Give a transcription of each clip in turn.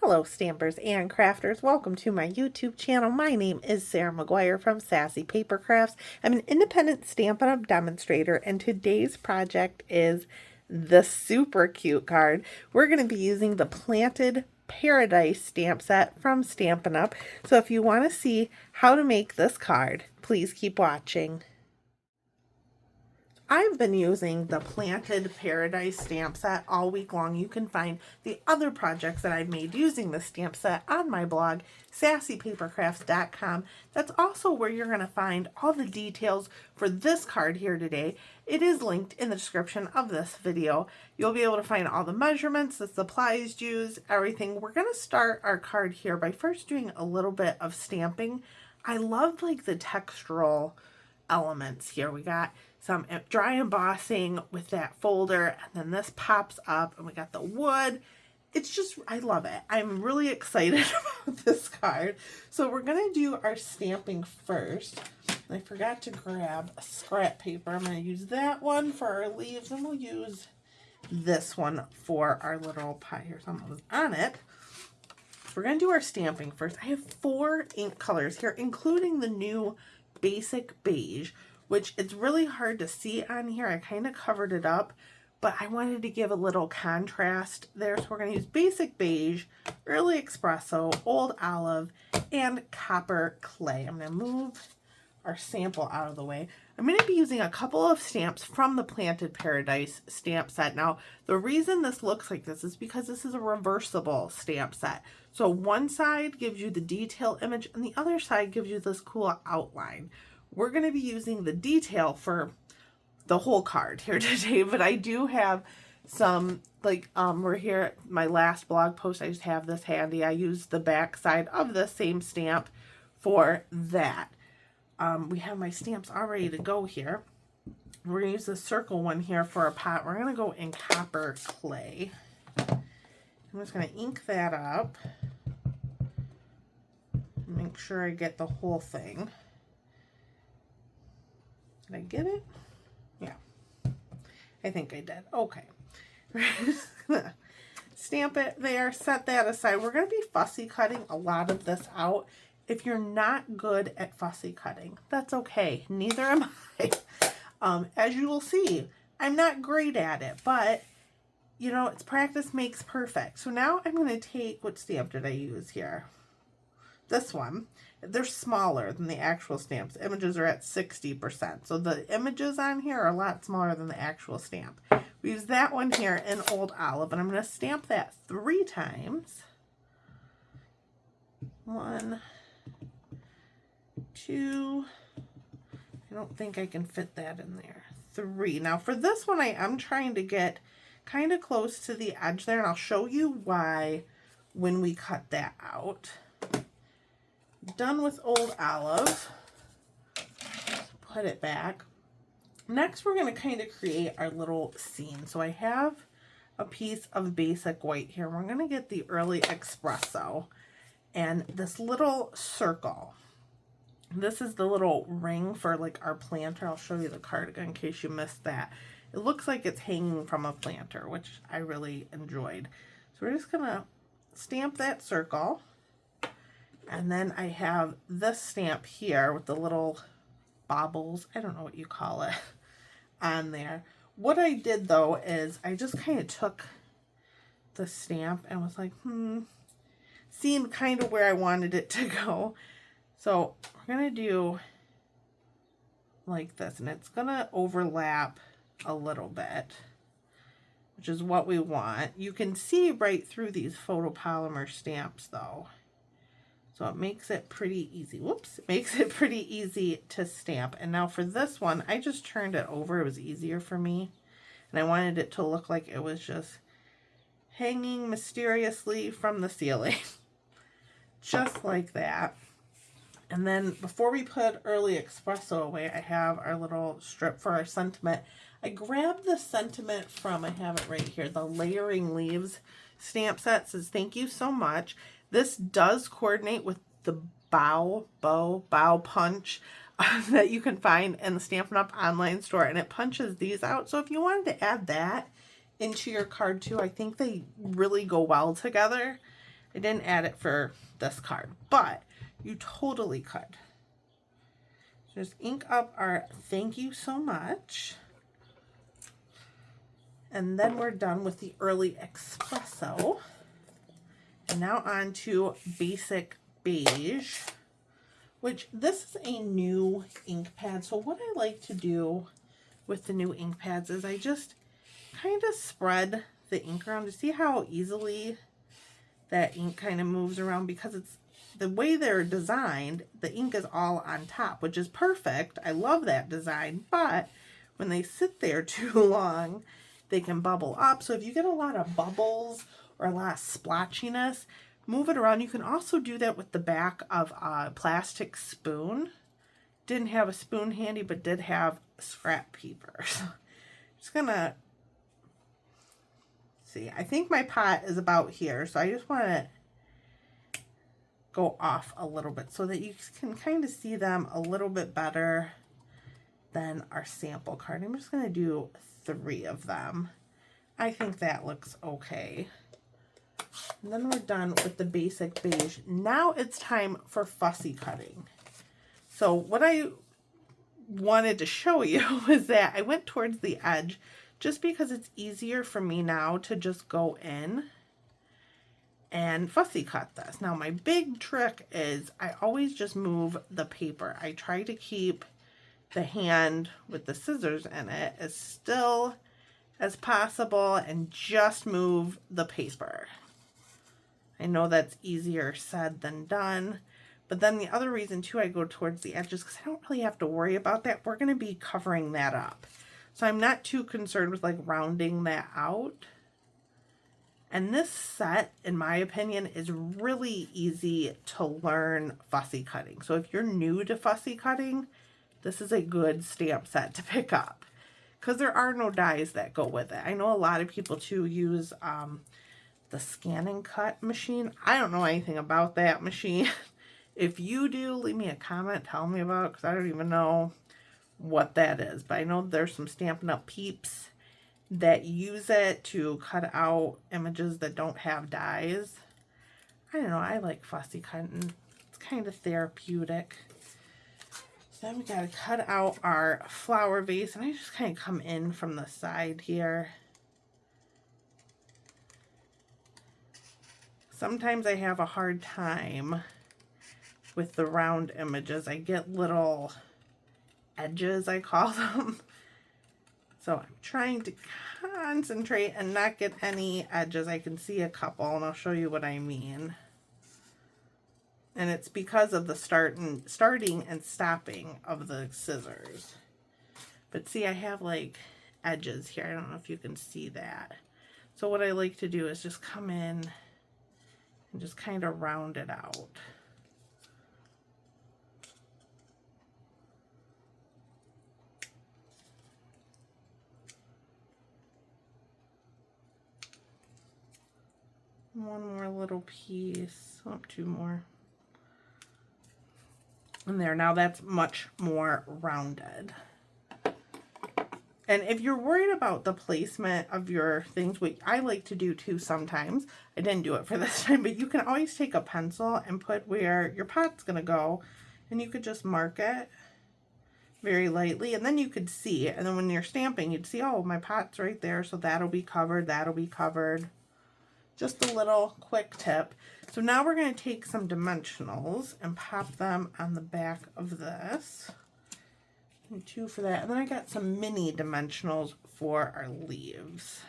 Hello stampers and crafters, welcome to my YouTube channel. My name is Sarah McGuire from Sassy Paper Crafts. I'm an independent Stampin' Up! Demonstrator, and today's project is the super cute card. We're going to be using the Planted Paradise stamp set from Stampin' Up! So if you want to see how to make this card, please keep watching. I've been using the Planted Paradise stamp set all week long. You can find the other projects that I've made using the stamp set on my blog, sassypapercrafts.com. That's also where you're going to find all the details for this card here today. It is linked in the description of this video. You'll be able to find all the measurements, the supplies used, everything. We're going to start our card here by first doing a little bit of stamping. I love like the textural elements here. We got some dry embossing with that folder, and then this pops up and we got the wood. It's just, I love it. I'm really excited about this card. So we're gonna do our stamping first. I forgot to grab a scrap paper. I'm gonna use that one for our leaves, and we'll use this one for our little pie. Here's something on it. So we're gonna do our stamping first. I have 4 ink colors here, including the new basic beige, which it's really hard to see on here. I kind of covered it up, but I wanted to give a little contrast there. So we're going to use basic beige, early espresso, old olive, and copper clay. I'm going to move our sample out of the way. I'm going to be using a couple of stamps from the Planted Paradise stamp set. Now, the reason this looks like this is because this is a reversible stamp set. So one side gives you the detail image and the other side gives you this cool outline. We're going to be using the detail for the whole card here today, but I do have some, like, we're here at my last blog post. I just have this handy. I used the back side of the same stamp for that. We have my stamps all ready to go here. We're going to use the circle one here for a pot. We're going to go in copper clay. I'm just going to ink that up. Make sure I get the whole thing. Did I get it? Yeah. I think I did. Okay. Stamp it there. Set that aside. We're going to be fussy cutting a lot of this out. If you're not good at fussy cutting, that's okay. Neither am I. As you will see, I'm not great at it, but you know, it's practice makes perfect. So now I'm going to take, what stamp did I use here? This one. They're smaller than the actual stamps. The images are at 60%. So the images on here are a lot smaller than the actual stamp. We use that one here in Old Olive, and I'm going to stamp that 3 times. 1, 2. I don't think I can fit that in there. 3. Now for this one, I am trying to get kind of close to the edge there, and I'll show you why when we cut that out. Done with Old Olive. Put it back. Next, we're going to kind of create our little scene. So I have a piece of basic white here. We're going to get the Early Espresso and this little circle. This is the little ring for like our planter. I'll show you the card again in case you missed that. It looks like it's hanging from a planter, which I really enjoyed. So we're just going to stamp that circle. And then I have this stamp here with the little baubles, I don't know what you call it, on there. What I did though is I just kind of took the stamp and was like, seeing kind of where I wanted it to go. So we're going to do like this, and it's going to overlap a little bit, which is what we want. You can see right through these photopolymer stamps though. So it makes it pretty easy. Whoops. It makes it pretty easy to stamp. And now for this one, I just turned it over. It was easier for me. And I wanted it to look like it was just hanging mysteriously from the ceiling. Just like that. And then before we put Early Espresso away, I have our little strip for our sentiment. I grabbed the sentiment from, I have it right here, the Layering Leaves stamp set. It says, thank you so much. This does coordinate with the bow punch that you can find in the Stampin' Up! Online store, and it punches these out. So if you wanted to add that into your card too, I think they really go well together. I didn't add it for this card, but you totally could. Just ink up our thank you so much. And then we're done with the early espresso. And now on to basic beige, which this is a new ink pad. So what I like to do with the new ink pads is I just kind of spread the ink around to see how easily that ink kind of moves around, because it's the way they're designed, the ink is all on top, which is perfect. I love that design, but when they sit there too long, they can bubble up. So if you get a lot of bubbles or a lot of splotchiness, move it around. You can also do that with the back of a plastic spoon. Didn't have a spoon handy, but did have scrap paper. So just gonna see. I think my pot is about here, so I just want to go off a little bit so that you can kind of see them a little bit better than our sample card. I'm just going to do 3 of them. I think that looks okay. And then we're done with the basic beige. Now it's time for fussy cutting. So what I wanted to show you was that I went towards the edge just because it's easier for me now to just go in and fussy cut this. Now my big trick is I always just move the paper. I try to keep the hand with the scissors in it as still as possible and just move the paper. I know that's easier said than done, but then the other reason too I go towards the edges because I don't really have to worry about that. We're going to be covering that up. So I'm not too concerned with like rounding that out. And this set, in my opinion, is really easy to learn fussy cutting. So if you're new to fussy cutting, this is a good stamp set to pick up because there are no dies that go with it. I know a lot of people too use the scan and cut machine. I don't know anything about that machine. If you do, leave me a comment, tell me about it, because I don't even know what that is. But I know there's some Stampin' Up peeps that use it to cut out images that don't have dies. I don't know, I like fussy cutting. It's kind of therapeutic. So then we gotta cut out our flower vase, and I just kind of come in from the side here. Sometimes I have a hard time with the round images. I get little edges, I call them. So I'm trying to concentrate and not get any edges. I can see a couple, and I'll show you what I mean. And it's because of the starting and stopping of the scissors. But see, I have like edges here. I don't know if you can see that. So what I like to do is just come in and just kind of round it out. One more little piece, oh, 2 more. And there, now that's much more rounded. And if you're worried about the placement of your things, which I like to do too sometimes, I didn't do it for this time, but you can always take a pencil and put where your pot's gonna go, and you could just mark it very lightly, and then you could see it. And then when you're stamping, you'd see, oh, my pot's right there, so that'll be covered, that'll be covered. Just a little quick tip. So now we're going to take some dimensionals and pop them on the back of this. And 2 for that. And then I got some mini dimensionals for our leaves.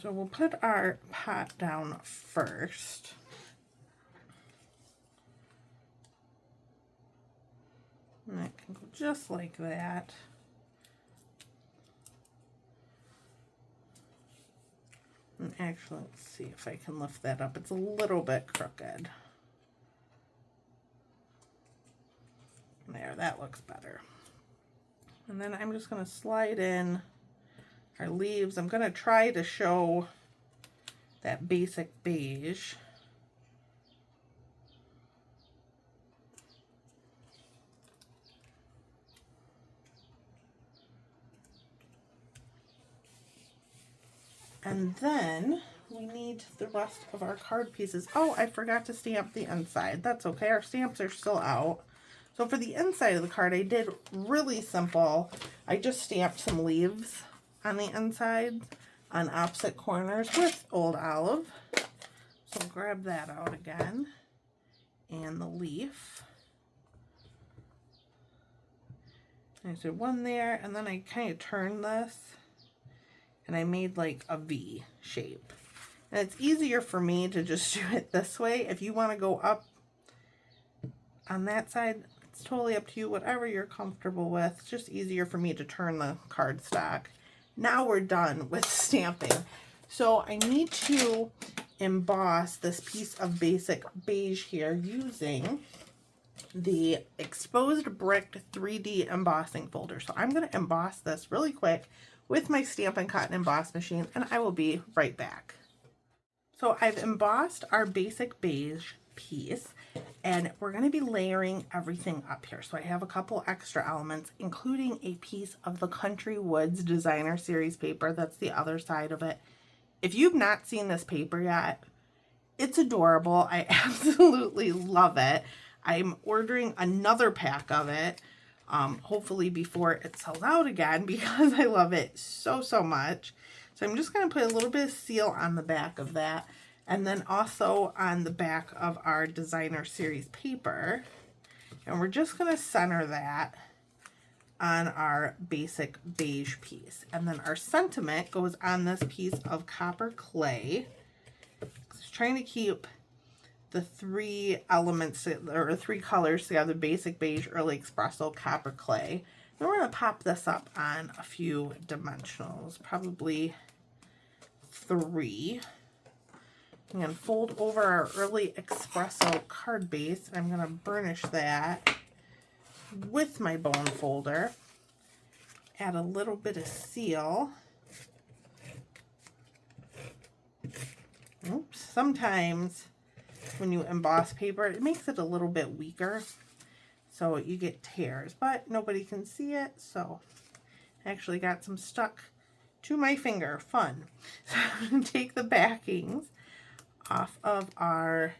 So we'll put our pot down first. And that can go just like that. And actually, let's see if I can lift that up. It's a little bit crooked. There, that looks better. And then I'm just going to slide in our leaves. I'm going to try to show that basic beige. And then we need the rest of our card pieces. Oh, I forgot to stamp the inside. That's okay. Our stamps are still out. So for the inside of the card, I did really simple. I just stamped some leaves on the inside on opposite corners with Old Olive. So grab that out again. And the leaf. I did one there, and then I kind of turned this, and I made like a V shape. And it's easier for me to just do it this way. If you want to go up on that side, it's totally up to you, whatever you're comfortable with. It's just easier for me to turn the cardstock. Now we're done with stamping. So I need to emboss this piece of basic beige here using the exposed brick 3D embossing folder. So I'm going to emboss this really quick with my Stampin' Cut and Emboss machine, and I will be right back. So I've embossed our basic beige piece, and we're going to be layering everything up here. So I have a couple extra elements, including a piece of the Country Woods Designer Series paper. That's the other side of it. If you've not seen this paper yet, it's adorable. I absolutely love it. I'm ordering another pack of it, hopefully before it sells out again, because I love it so, so much. So I'm just going to put a little bit of seal on the back of that, and then also on the back of our Designer Series paper. And we're just going to center that on our basic beige piece. And then our sentiment goes on this piece of copper clay. Just trying to keep the three elements, or three colors together: basic beige, early espresso, copper clay. Then we're going to pop this up on a few dimensionals, probably 3. And fold over our early espresso card base. I'm going to burnish that with my bone folder. Add a little bit of seal. Oops. Sometimes when you emboss paper, it makes it a little bit weaker, so you get tears, but nobody can see it, so I actually got some stuck to my finger. Fun. So I'm going to take the backings off of our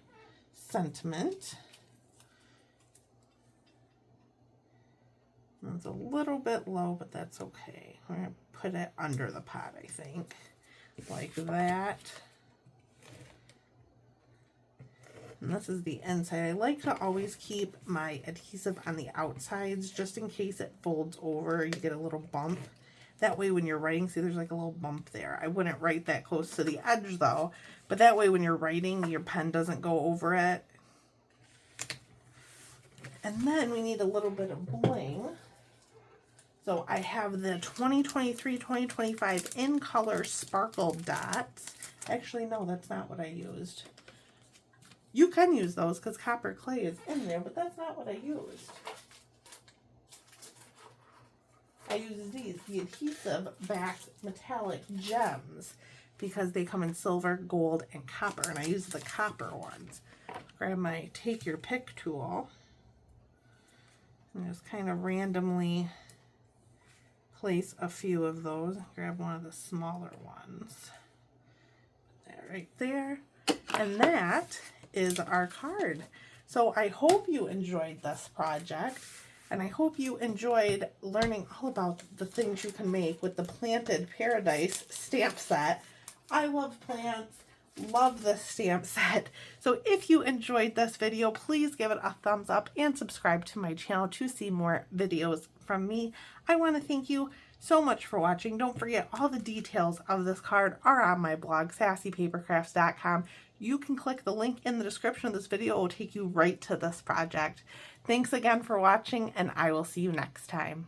sentiment. It's a little bit low, but that's okay. We're going to put it under the pot, I think, like that. And this is the inside. I like to always keep my adhesive on the outsides just in case it folds over. You get a little bump. That way when you're writing, see there's like a little bump there. I wouldn't write that close to the edge though, but that way when you're writing, your pen doesn't go over it. And then we need a little bit of bling. So I have the 2023-2025 in color sparkle dots. Actually, no, that's not what I used. You can use those because copper clay is in there, but that's not what I used. I use these, the adhesive backed metallic gems, because they come in silver, gold, and copper, and I use the copper ones. Grab my take your pick tool and just kind of randomly place a few of those. Grab one of the smaller ones. Put that right there. And that is our card. So I hope you enjoyed this project, and I hope you enjoyed learning all about the things you can make with the Planted Paradise stamp set. I love plants, love this stamp set. So if you enjoyed this video, please give it a thumbs up and subscribe to my channel to see more videos from me. I want to thank you so much for watching. Don't forget, all the details of this card are on my blog, sassypapercrafts.com. You can click the link in the description of this video. It will take you right to this project. Thanks again for watching, and I will see you next time.